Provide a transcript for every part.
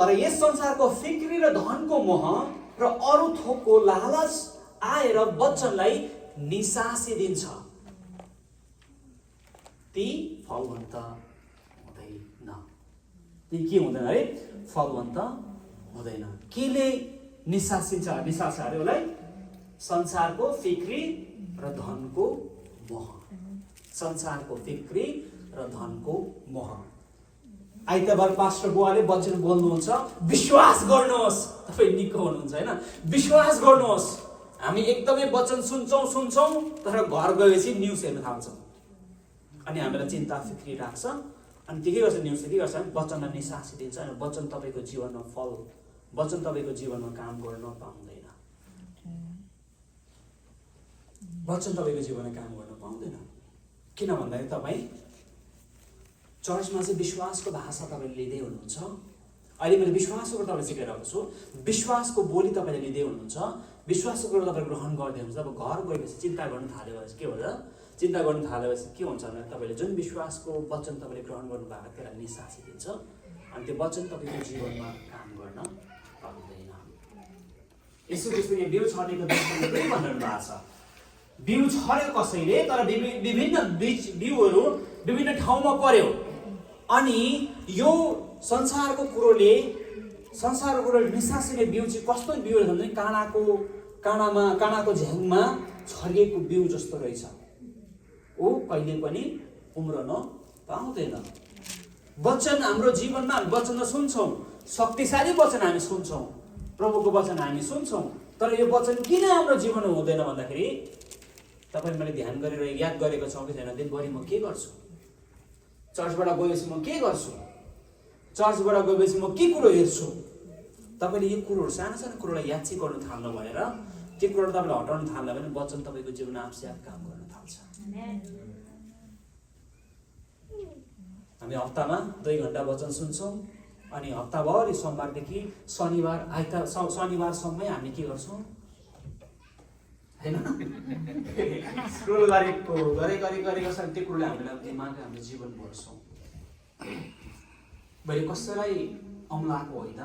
तर यस संसारको फिक्री र धनको मोह र अरू थोकको लालच आएर वचनलाई निसासिदिन्छ, ती फलवन्त हुँदैन। ती के हुँदैन अरे? फलवन्त हुँदैन। केले निसासिन्छ अरे उसलाई? संसारको फिक्री र धनको मोह। संसारको फिक्री र धनको मोह। आइतबार पास्टर बुवाले वचन बोल्नुहुन्छ, विश्वास गर्नुहोस्। तपाईँ निको हुनुहुन्छ हैन? विश्वास गर्नुहोस्। हामी एकदमै वचन सुन्छौँ तर घर गएपछि न्युज हेर्न थाल्छौँ अनि हामीलाई चिन्ता फिक्री राख्छ। अनि के गर्छ? न्युजले के गर्छ? वचनलाई निसासिदिन्छ अनि वचन तपाईँको जीवनमा फल, वचन तपाईँको जीवनमा काम गर्न पाउँदैन। वचन तपाईँको जीवनमा काम गर्न पाउँदैन। किन भन्दाखेरि तपाईँ चर्चमा चाहिँ विश्वासको भाषा तपाईँले लिँदै हुनुहुन्छ। अहिले मैले विश्वासको कुरा तपाईँलाई सिकाइरहेको छु। विश्वासको बोली तपाईँले लिँदै हुनुहुन्छ। विश्वासको कुरा तपाईँ ग्रहण गर्दै हुनुहुन्छ। अब घर गएपछि चिन्ता गर्न थालेपछि के हुन्छ? चिन्ता गर्न थालेपछि के हुन्छ भने तपाईँले जुन विश्वासको वचन तपाईँले ग्रहण गर्नुभएको त्यसलाई निसासिदिन्छ अनि त्यो वचन तपाईँको जीवनमा काम गर्न पाउँदैन। यसो त्यस्तो यो बिउ छर्नेको दृष्टिले के भनिरहनु भएको छ? बिउ छर्यो कसैले, तर विभिन्न बिउहरू विभिन्न ठाउँमा पर्यो अनि यो संसारको कुरोले निसासिने बिउ चाहिँ कस्तो बिउ रहेछ भने काँडाको झ्याङमा छरिएको बिउ जस्तो रहेछ। ऊ कहिले पनि उम्रन पाउँदैन। वचन हाम्रो जीवनमा हामी वचन सुन्छौँ, शक्तिशाली वचन हामी सुन्छौँ, प्रभुको वचन हामी सुन्छौँ, तर यो वचन किन हाम्रो जीवनमा हुँदैन भन्दाखेरि तपाईँ मैले ध्यान गरेर याद गरेको छौँ कि छैन? दिनभरि म के गर्छु? चर्चबाट गएपछि म के गर्छु? चर्चबाट गएपछि म के कुरो हेर्छु? तपाईँले यो कुरोहरू सानो सानो कुरोलाई याद चाहिँ गर्नु थाल्नु भएर त्यो कुरोहरू तपाईँले हटाउनु थाल्दा भने वचन तपाईँको जीवनमा आफै काम गर्न थाल्छ। हामी हप्तामा 2 घन्टा वचन सुन्छौँ अनि हप्ताभरि सोमबारदेखि शनिबारसम्मै हामी के गर्छौँ हैन? स्क्रोल गरेको त्यो कुरोले हामीलाई दिमागमा हाम्रो जीवन भर्छौँ। मैले कसैलाई अम्लाएको होइन,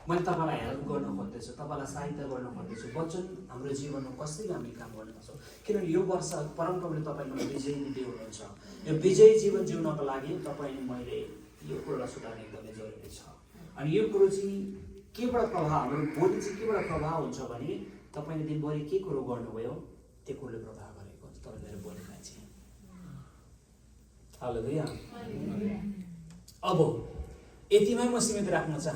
मैले तपाईँलाई हेल्प गर्न खोज्दैछु, तपाईँलाई सहायता गर्न खोज्दैछु। वचन हाम्रो जीवनमा कसरी हामी काम गर्न सक्छौँ? किनभने यो वर्ष परमप्रभुले तपाईँलाई विजय दिँदै हुनुहुन्छ। यो विजय जीवन जिउनको लागि तपाईँले मैले यो कुरोलाई सुधार्ने एकदमै जरुरी छ। अनि यो कुरो चाहिँ केबाट प्रभाव, हाम्रो बोली चाहिँ केबाट प्रभाव हुन्छ भने तपाईँले दिनभरि के कुरो गर्नुभयो त्यो कुरोले प्रभाव गरेको हुन्छ तपाईँ मेरो बोलीलाई चाहिँ। हालेलुया। अब यतिमै म सीमित राख्न चाहन्छु।